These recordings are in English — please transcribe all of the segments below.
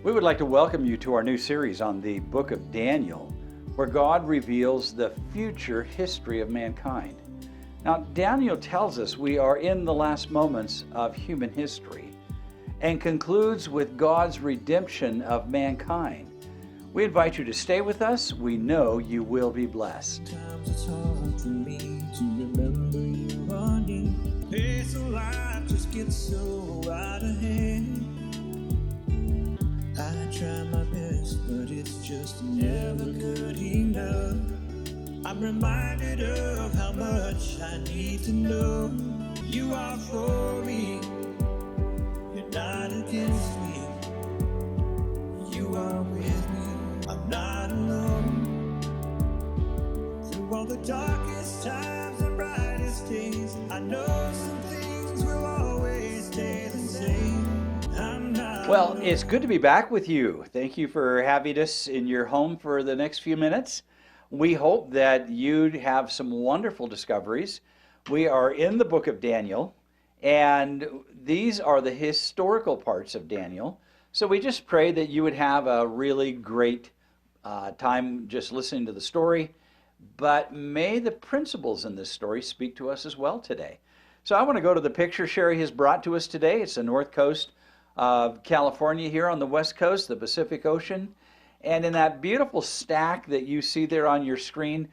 We would like to welcome you to our new series on the book of Daniel, where God reveals the future history of mankind. Now, Daniel tells us we are in the last moments of human history and concludes with God's redemption of mankind. We invite you to stay with us. We know you will be blessed. Sometimes it's hard for me to remember you are near. Pace of life just gets so out of hand. I try my best, but it's just never good enough. I'm reminded of how much I need to know. You are for me, you're not against me. You are with me, I'm not alone. Through all the darkest times and brightest days, I know some things will always stay the same. I'm not Well, alone. it's good to be back with you. Thank you for having us in your home for the next few minutes. We hope that you have some wonderful discoveries. We are in the book of Daniel, and these are the historical parts of Daniel. So we just pray that you would have a really great time just listening to the story, but may the principles in this story speak to us as well today. So I want to go to the picture Sherry has brought to us today. It's the north coast of California here on the west coast, the Pacific Ocean. And in that beautiful stack that you see there on your screen,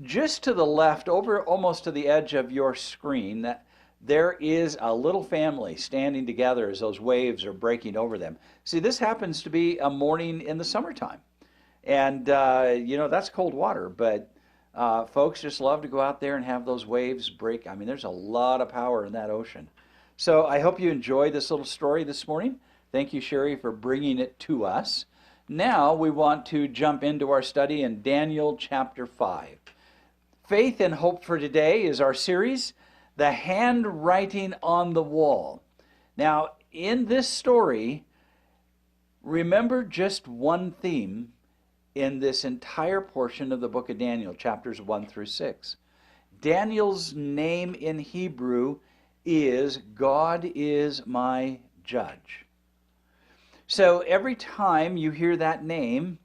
just to the left, over almost to the edge of your screen, there is a little family standing together as those waves are breaking over them. See, this happens to be a morning in the summertime. And, that's cold water, but folks just love to go out there and have those waves break. I mean, there's a lot of power in that ocean. So I hope you enjoyed this little story this morning. Thank you, Sherry, for bringing it to us. Now we want to jump into our study in Daniel chapter 5. Faith and Hope for Today is our series, The Handwriting on the Wall. Now, in this story, remember just one theme in this entire portion of the book of Daniel, chapters 1 through 6. Daniel's name in Hebrew is God is my judge. So every time you hear that name,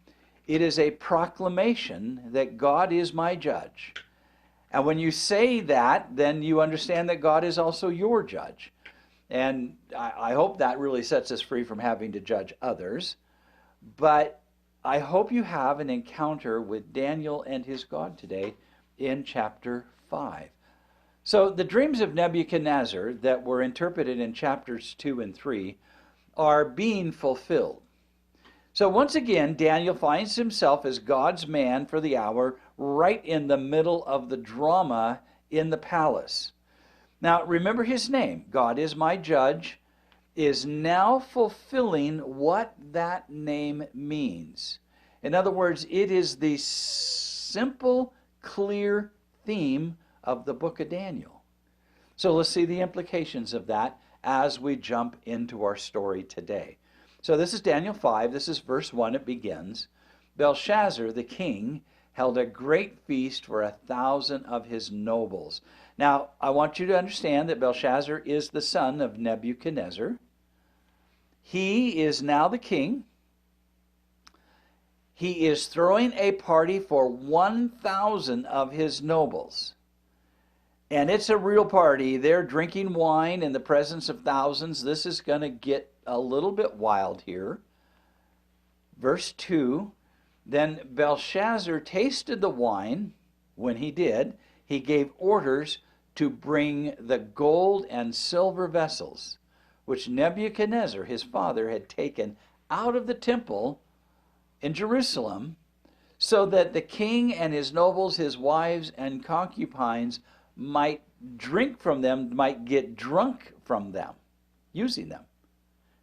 it is a proclamation that God is my judge. And when you say that, then you understand that God is also your judge. And I hope that really sets us free from having to judge others. But I hope you have an encounter with Daniel and his God today in chapter 5. So the dreams of Nebuchadnezzar that were interpreted in chapters 2 and 3 are being fulfilled. So once again, Daniel finds himself as God's man for the hour, right in the middle of the drama in the palace. Now remember his name, God is my judge, is now fulfilling what that name means. In other words, it is the simple, clear theme of the book of Daniel. So let's see the implications of that as we jump into our story today. So this is Daniel 5. This is verse 1. It begins, Belshazzar the king held a great feast for 1,000 of his nobles. Now, I want you to understand that Belshazzar is the son of Nebuchadnezzar. He is now the king. He is throwing a party for 1,000 of his nobles. And it's a real party. They're drinking wine in the presence of thousands. This is going to get a little bit wild here. Verse 2, then Belshazzar tasted the wine. When he did, he gave orders to bring the gold and silver vessels, which Nebuchadnezzar, his father, had taken out of the temple in Jerusalem, so that the king and his nobles, his wives and concubines might drink from them, might get drunk from them, using them.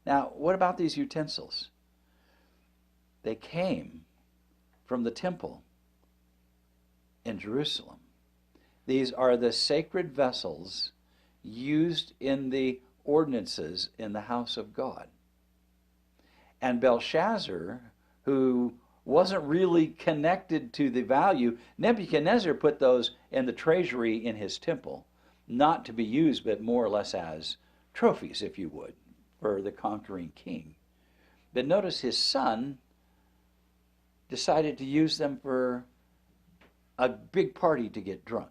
Now, what about these utensils? They came from the temple in Jerusalem. These are the sacred vessels used in the ordinances in the house of God. And Belshazzar, who wasn't really connected to the value, Nebuchadnezzar put those in the treasury in his temple, not to be used, but more or less as trophies, if you would, for the conquering king. But notice his son decided to use them for a big party to get drunk,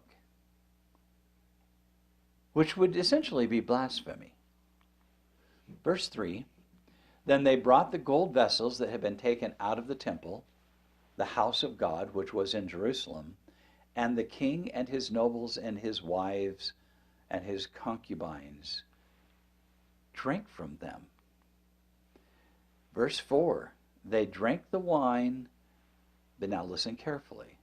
which would essentially be blasphemy. Verse 3, then they brought the gold vessels that had been taken out of the temple, the house of God, which was in Jerusalem, and the king and his nobles and his wives and his concubines drank from them. Verse 4, they drank the wine, but now listen carefully,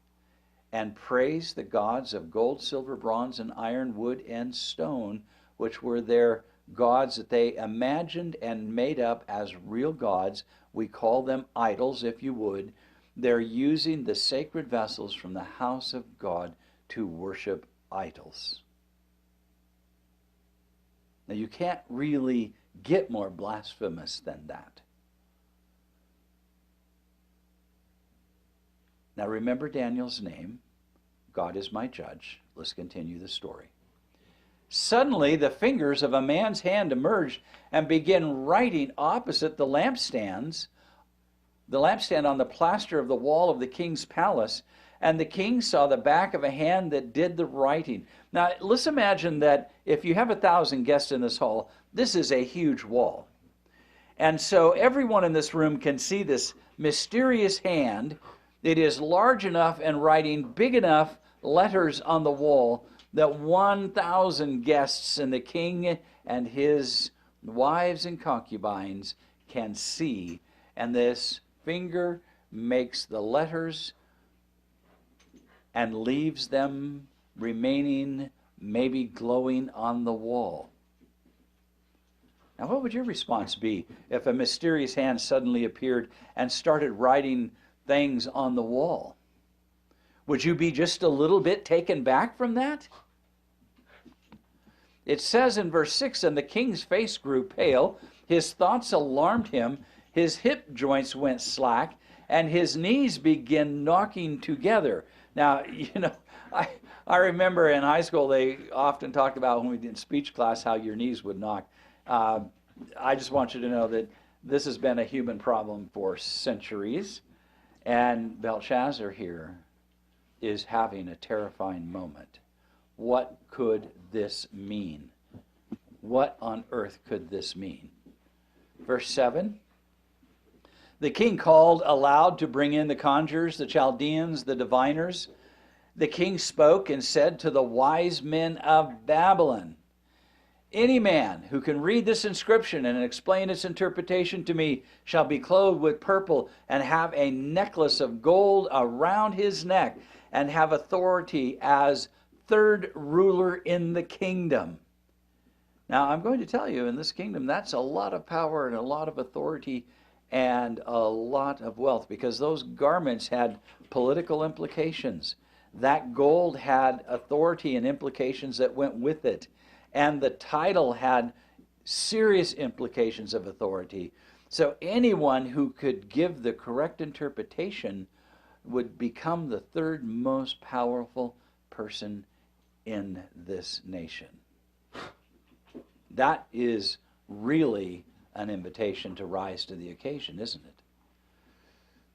and praised the gods of gold, silver, bronze, and iron, wood, and stone, which were their gods that they imagined and made up as real gods. We call them idols, if you would. They're using the sacred vessels from the house of God to worship idols. Now, you can't really get more blasphemous than that. Now, remember Daniel's name. God is my judge. Let's continue the story. Suddenly, the fingers of a man's hand emerged and began writing opposite the lampstand on the plaster of the wall of the king's palace, and the king saw the back of a hand that did the writing. Now, let's imagine that if you have 1,000 guests in this hall, this is a huge wall. And so everyone in this room can see this mysterious hand. It is large enough and writing big enough letters on the wall that 1,000 guests and the king and his wives and concubines can see. And this finger makes the letters and leaves them remaining, maybe glowing on the wall. Now, what would your response be if a mysterious hand suddenly appeared and started writing things on the wall? Would you be just a little bit taken back from that? It says in verse 6, and the king's face grew pale, his thoughts alarmed him, his hip joints went slack, and his knees began knocking together. Now, I remember in high school they often talked about when we did speech class how your knees would knock. I just want you to know that this has been a human problem for centuries, and Belshazzar here is having a terrifying moment. What could this mean? What on earth could this mean? Verse 7, the king called aloud to bring in the conjurers, the Chaldeans, the diviners. The king spoke and said to the wise men of Babylon, any man who can read this inscription and explain its interpretation to me shall be clothed with purple and have a necklace of gold around his neck and have authority as third ruler in the kingdom. Now, I'm going to tell you, in this kingdom, that's a lot of power and a lot of authority and a lot of wealth, because those garments had political implications. That gold had authority and implications that went with it. And the title had serious implications of authority. So anyone who could give the correct interpretation would become the third most powerful person in this nation. That is really an invitation to rise to the occasion, isn't it?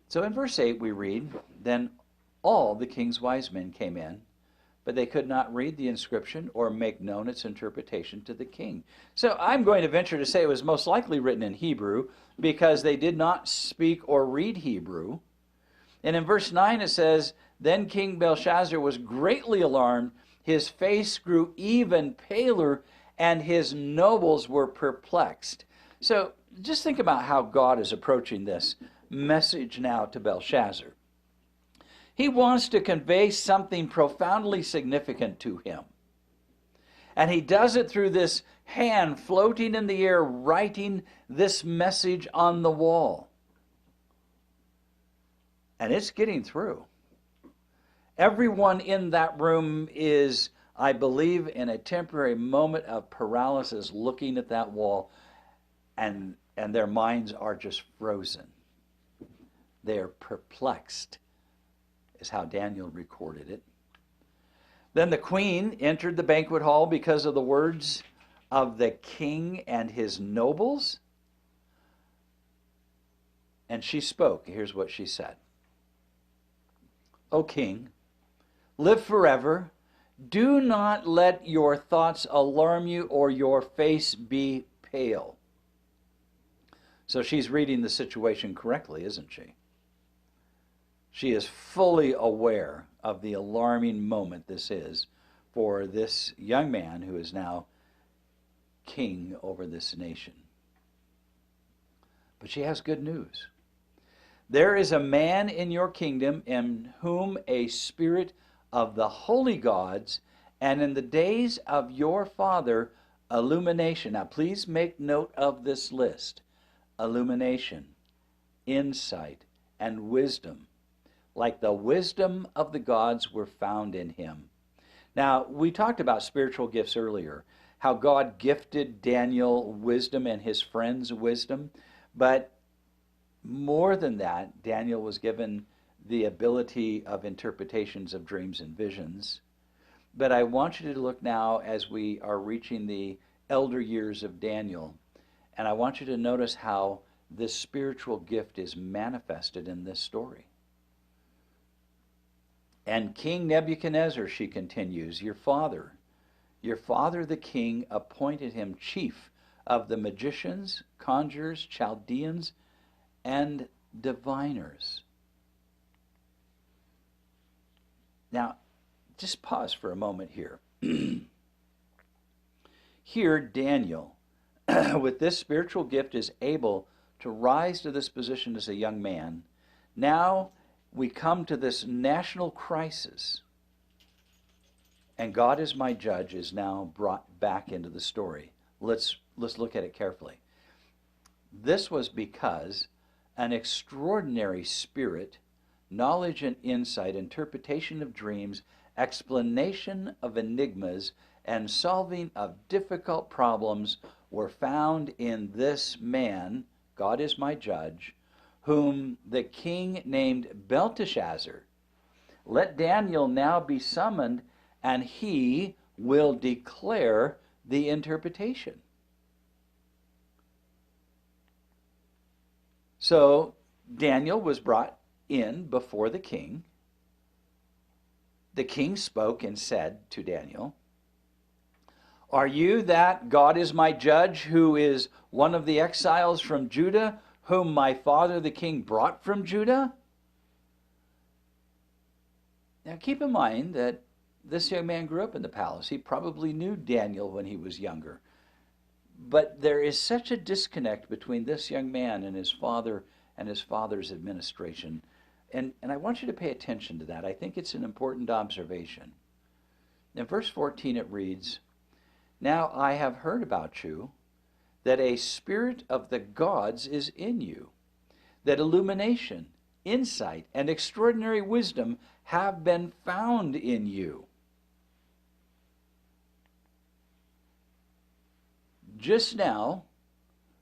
So in verse 8 we read, then all the king's wise men came in, but they could not read the inscription or make known its interpretation to the king. So I'm going to venture to say it was most likely written in Hebrew, because they did not speak or read Hebrew. And in verse 9 it says, then King Belshazzar was greatly alarmed, his face grew even paler, and his nobles were perplexed. So just think about how God is approaching this message now to Belshazzar. He wants to convey something profoundly significant to him. And he does it through this hand floating in the air, writing this message on the wall. And it's getting through. Everyone in that room is, I believe, in a temporary moment of paralysis looking at that wall, and their minds are just frozen. They're perplexed, is how Daniel recorded it. Then the queen entered the banquet hall because of the words of the king and his nobles. And she spoke. Here's what she said. O king, live forever. Do not let your thoughts alarm you or your face be pale. So she's reading the situation correctly, isn't she? She is fully aware of the alarming moment this is for this young man who is now king over this nation. But she has good news. There is a man in your kingdom in whom a spirit of the holy gods, and in the days of your father, illumination. Now please make note of this list. Illumination, insight, and wisdom, like the wisdom of the gods, were found in him. Now, we talked about spiritual gifts earlier, how God gifted Daniel wisdom and his friends wisdom, but more than that, Daniel was given the ability of interpretations of dreams and visions. But I want you to look now as we are reaching the elder years of Daniel, and I want you to notice how this spiritual gift is manifested in this story. And King Nebuchadnezzar, she continues, your father the king appointed him chief of the magicians, conjurers, Chaldeans, and diviners. Now, just pause for a moment here. Here, Daniel, with this spiritual gift, is able to rise to this position as a young man. Now we come to this national crisis, and God is my judge is now brought back into the story. Let's look at it carefully. This was because an extraordinary spirit, knowledge and insight, interpretation of dreams, explanation of enigmas, and solving of difficult problems were found in this man, God is my judge, whom the king named Belteshazzar. Let Daniel now be summoned, and he will declare the interpretation. So Daniel was brought in before the king. The king spoke and said to Daniel, are you that God is my judge, who is one of the exiles from Judah, whom my father the king brought from Judah? Now keep in mind that this young man grew up in the palace. He probably knew Daniel when he was younger. But there is such a disconnect between this young man and his father and his father's administration. And I want you to pay attention to that. I think it's an important observation. In verse 14 it reads, now I have heard about you, that a spirit of the gods is in you, that illumination, insight, and extraordinary wisdom have been found in you. Just now,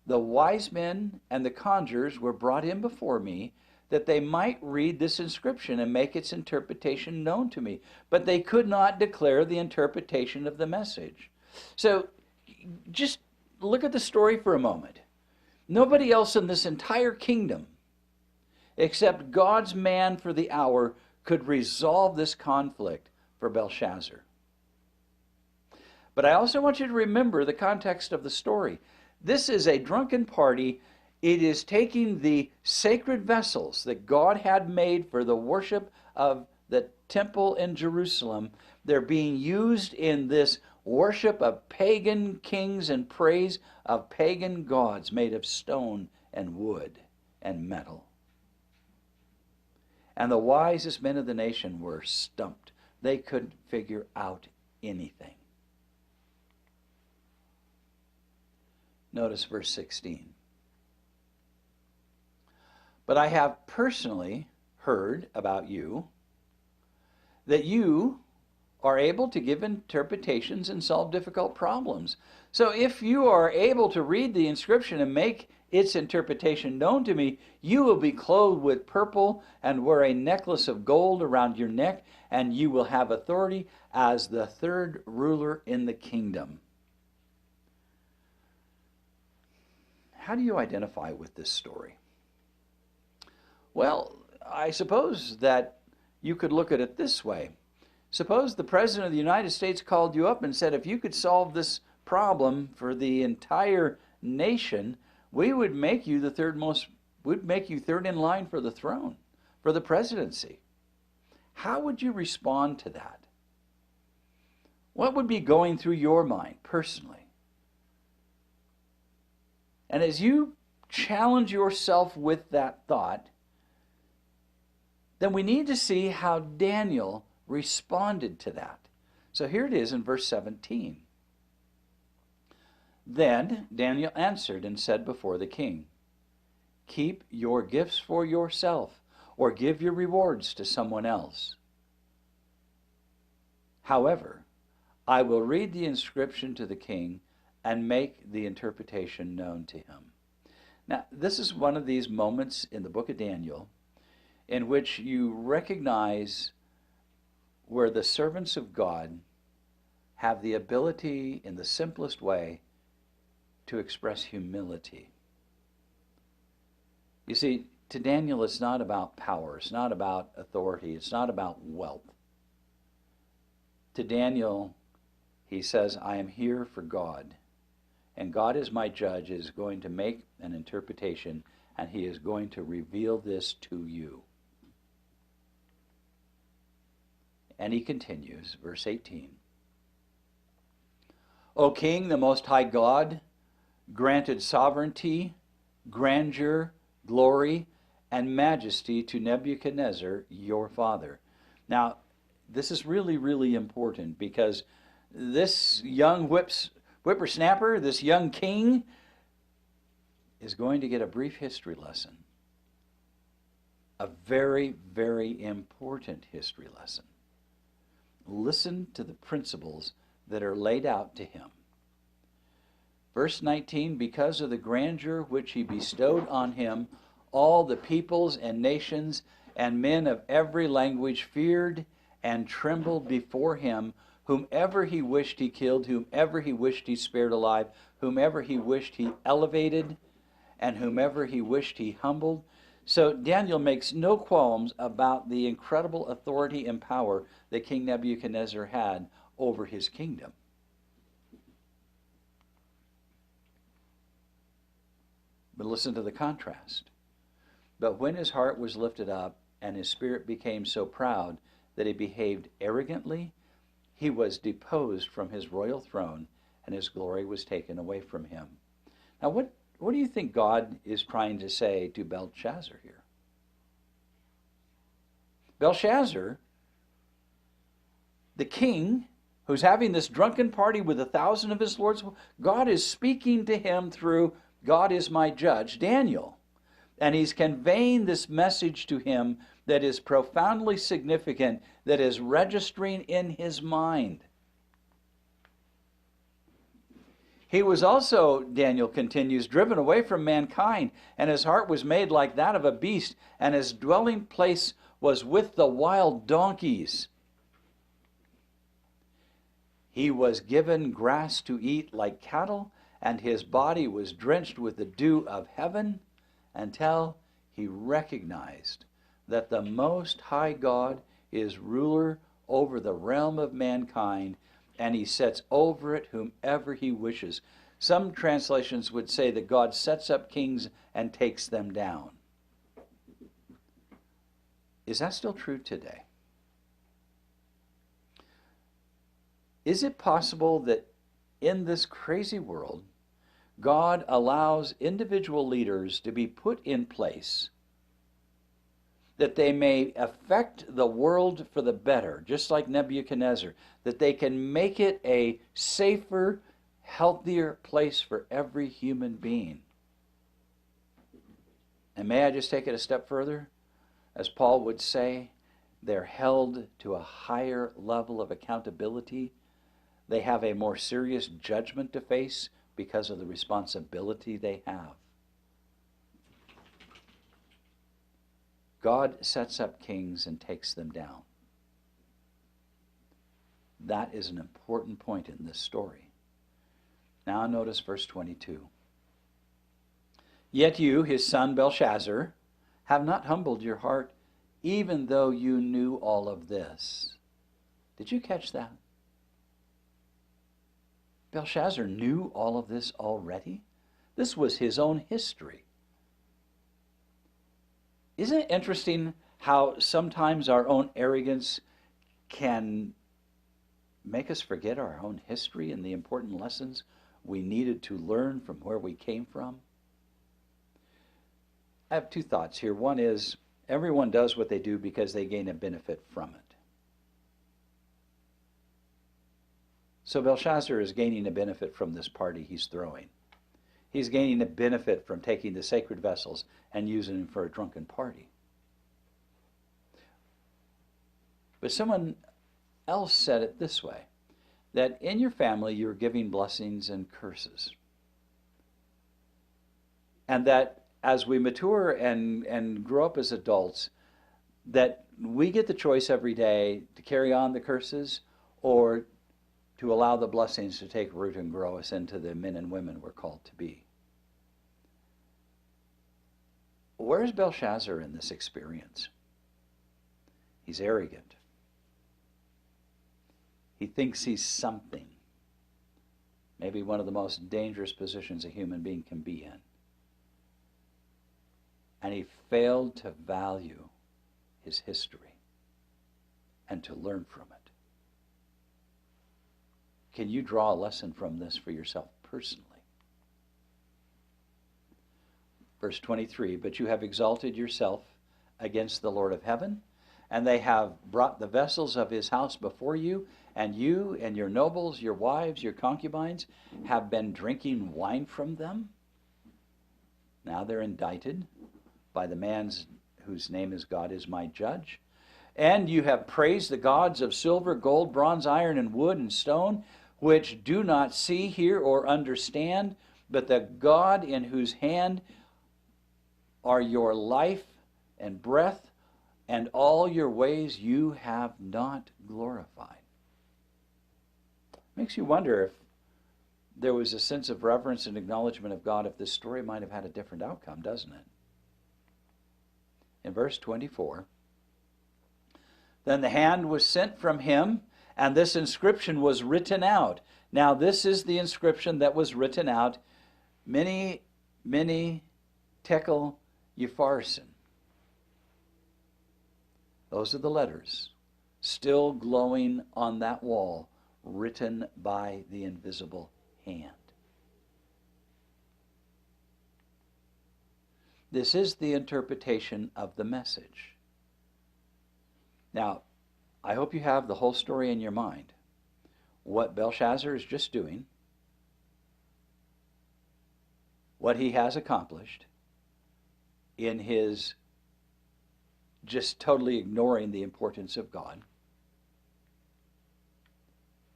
the wise men and the conjurers were brought in before me, that they might read this inscription and make its interpretation known to me. But they could not declare the interpretation of the message. So just look at the story for a moment. Nobody else in this entire kingdom, except God's man for the hour, could resolve this conflict for Belshazzar. But I also want you to remember the context of the story. This is a drunken party. It is taking the sacred vessels that God had made for the worship of the temple in Jerusalem. They're being used in this worship of pagan kings and praise of pagan gods made of stone and wood and metal. And the wisest men of the nation were stumped. They couldn't figure out anything. Notice verse 16. But I have personally heard about you, that you are able to give interpretations and solve difficult problems. So if you are able to read the inscription and make its interpretation known to me, you will be clothed with purple and wear a necklace of gold around your neck, and you will have authority as the third ruler in the kingdom. How do you identify with this story? Well, I suppose that you could look at it this way. Suppose the President of the United States called you up and said, if you could solve this problem for the entire nation, we would make you the would make you third in line for the throne, for the presidency. How would you respond to that? What would be going through your mind personally? And as you challenge yourself with that thought, then we need to see how Daniel responded to that. So here it is in verse 17. Then Daniel answered and said before the king, keep your gifts for yourself, or give your rewards to someone else. However, I will read the inscription to the king and make the interpretation known to him. Now, this is one of these moments in the book of Daniel in which you recognize where the servants of God have the ability, in the simplest way, to express humility. You see, to Daniel, it's not about power, it's not about authority, it's not about wealth. To Daniel, he says, I am here for God, and God is my judge, is going to make an interpretation, and he is going to reveal this to you. And he continues, verse 18. O King, the Most High God, granted sovereignty, grandeur, glory, and majesty to Nebuchadnezzar, your father. Now, this is really, really important, because this young whippersnapper, this young king, is going to get a brief history lesson. A very, very important history lesson. Listen to the principles that are laid out to him. Verse 19, because of the grandeur which he bestowed on him, all the peoples and nations and men of every language feared and trembled before him. Whomever he wished he killed, whomever he wished he spared alive, whomever he wished he elevated, and whomever he wished he humbled. So Daniel makes no qualms about the incredible authority and power that King Nebuchadnezzar had over his kingdom. But listen to the contrast. But when his heart was lifted up and his spirit became so proud that he behaved arrogantly, he was deposed from his royal throne and his glory was taken away from him. Now what do you think God is trying to say to Belshazzar here? Belshazzar, the king, who's having this drunken party with 1,000 of his lords, God is speaking to him through God is my judge, Daniel. And he's conveying this message to him that is profoundly significant, that is registering in his mind. He was also, Daniel continues, driven away from mankind, and his heart was made like that of a beast, and his dwelling place was with the wild donkeys. He was given grass to eat like cattle, and his body was drenched with the dew of heaven, until he recognized that the Most High God is ruler over the realm of mankind, and he sets over it whomever he wishes. Some translations would say that God sets up kings and takes them down. Is that still true today? Is it possible that in this crazy world, God allows individual leaders to be put in place that they may affect the world for the better, just like Nebuchadnezzar, that they can make it a safer, healthier place for every human being? And may I just take it a step further? As Paul would say, they're held to a higher level of accountability. They have a more serious judgment to face because of the responsibility they have. God sets up kings and takes them down. That is an important point in this story. Now notice verse 22. Yet you, his son Belshazzar, have not humbled your heart, even though you knew all of this. Did you catch that? Belshazzar knew all of this already. This was his own history. Isn't it interesting how sometimes our own arrogance can make us forget our own history and the important lessons we needed to learn from where we came from? I have two thoughts here. One is, everyone does what they do because they gain a benefit from it. So Belshazzar is gaining a benefit from this party he's throwing. He's gaining a benefit from taking the sacred vessels and using them for a drunken party. But someone else said it this way, that in your family you're giving blessings and curses. And that as we mature and grow up as adults, that we get the choice every day to carry on the curses or to allow the blessings to take root and grow us into the men and women we're called to be. Where's Belshazzar in this experience? He's arrogant. He thinks he's something. Maybe one of the most dangerous positions a human being can be in. And he failed to value his history and to learn from it. Can you draw a lesson from this for yourself personally? Verse 23, but you have exalted yourself against the Lord of heaven, and they have brought the vessels of his house before you, and you and your nobles, your wives, your concubines, have been drinking wine from them. Now they're indicted by the man whose name is God is my judge. And you have praised the gods of silver, gold, bronze, iron, and wood, and stone, which do not see, hear, or understand, but the God in whose hand are your life and breath, and all your ways you have not glorified. Makes you wonder if there was a sense of reverence and acknowledgement of God, if this story might have had a different outcome, doesn't it? In verse 24, then the hand was sent from him, and this inscription was written out. Now this is the inscription that was written out, Mene, Mene, Tekel, Upharsin. Those are the letters still glowing on that wall, written by the invisible hand. This is the interpretation of the message. Now, I hope you have the whole story in your mind. What Belshazzar is just doing, what he has accomplished in his just totally ignoring the importance of God.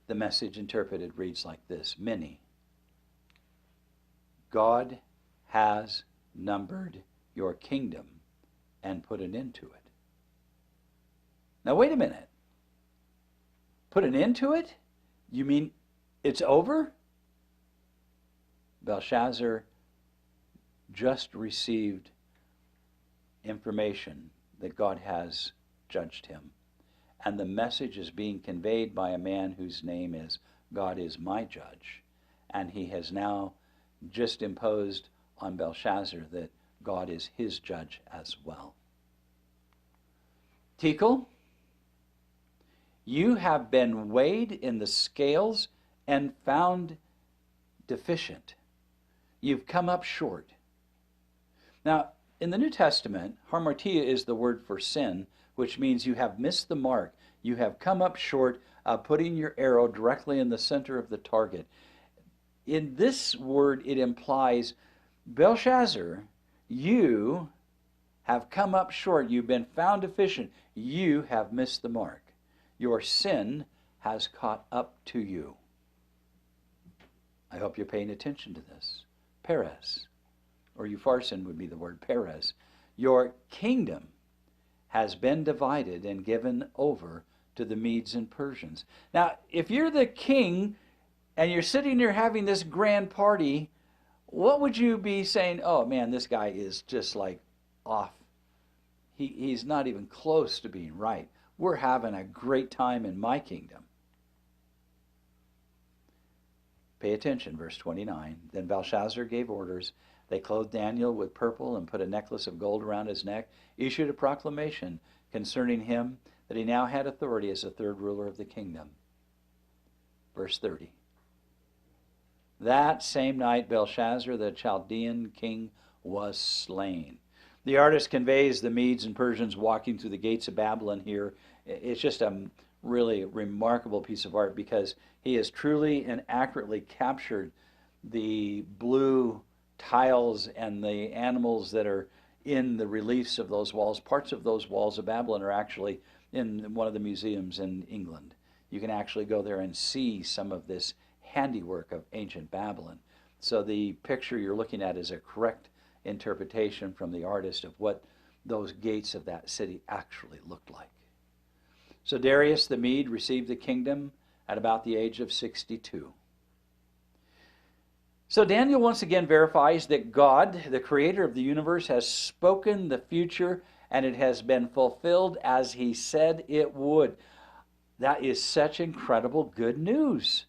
The message interpreted reads like this: Mene, God has numbered your kingdom and put an end to it. Now wait a minute. Put an end to it? You mean it's over? Belshazzar just received information that God has judged him. And the message is being conveyed by a man whose name is God is my judge. And he has now just imposed on Belshazzar that God is his judge as well. Tekel, you have been weighed in the scales and found deficient. You've come up short. Now, in the New Testament, hamartia is the word for sin, which means you have missed the mark. You have come up short of putting your arrow directly in the center of the target. In this word, it implies, Belshazzar, you have come up short. You've been found deficient. You have missed the mark. Your sin has caught up to you. I hope you're paying attention to this. Perez, or Upharsin would be the word Perez. Your kingdom has been divided and given over to the Medes and Persians. Now, if you're the king and you're sitting there having this grand party, what would you be saying? Oh man, this guy is just like off he's not even close to being right. We're having a great time in my kingdom. Pay attention, verse 29. Then Belshazzar gave orders. They clothed Daniel with purple and put a necklace of gold around his neck, issued a proclamation concerning him that he now had authority as the third ruler of the kingdom. Verse 30. That same night Belshazzar, the Chaldean king, was slain. The artist conveys the Medes and Persians walking through the gates of Babylon here. It's just a really remarkable piece of art because he has truly and accurately captured the blue tiles and the animals that are in the reliefs of those walls. Parts of those walls of Babylon are actually in one of the museums in England. You can actually go there and see some of this handiwork of ancient Babylon. So the picture you're looking at is a correct interpretation from the artist of what those gates of that city actually looked like. So Darius the Mede received the kingdom at about the age of 62. So Daniel once again verifies that God, the creator of the universe, has spoken the future and it has been fulfilled as he said it would. That is such incredible good news.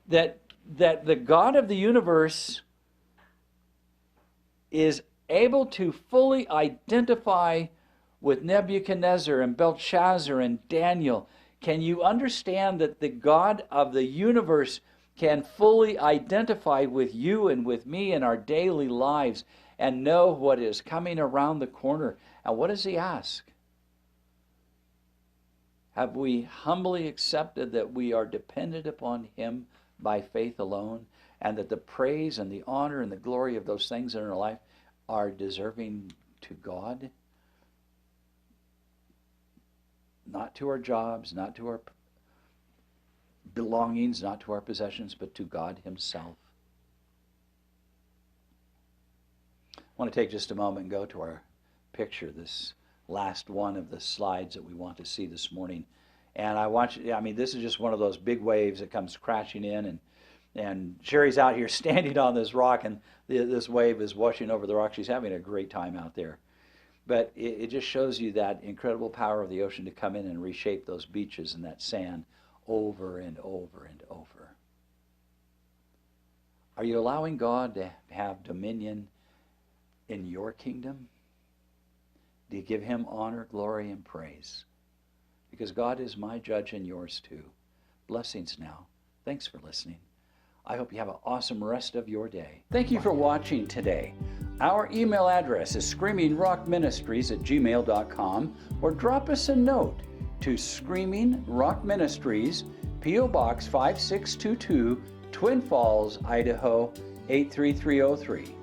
That the God of the universe is able to fully identify with Nebuchadnezzar and Belshazzar and Daniel. Can you understand that the God of the universe can fully identify with you and with me in our daily lives and know what is coming around the corner? And what does he ask? Have we humbly accepted that we are dependent upon him by faith alone, and that the praise and the honor and the glory of those things in our life are deserving to God? Not to our jobs, not to our belongings, not to our possessions, but to God himself. I want to take just a moment and go to our picture, this last one of the slides that we want to see this morning. And I want you, this is just one of those big waves that comes crashing in, and Sherry's out here standing on this rock, and this wave is washing over the rock. She's having a great time out there. But it just shows you that incredible power of the ocean to come in and reshape those beaches and that sand over and over and over. Are you allowing God to have dominion in your kingdom? Do you give him honor, glory, and praise? Because God is my judge and yours too. Blessings now. Thanks for listening. I hope you have an awesome rest of your day. Thank you for watching today. Our email address is screamingrockministries@gmail.com, or drop us a note to Screaming Rock Ministries, P.O. Box 5622, Twin Falls, Idaho 83303.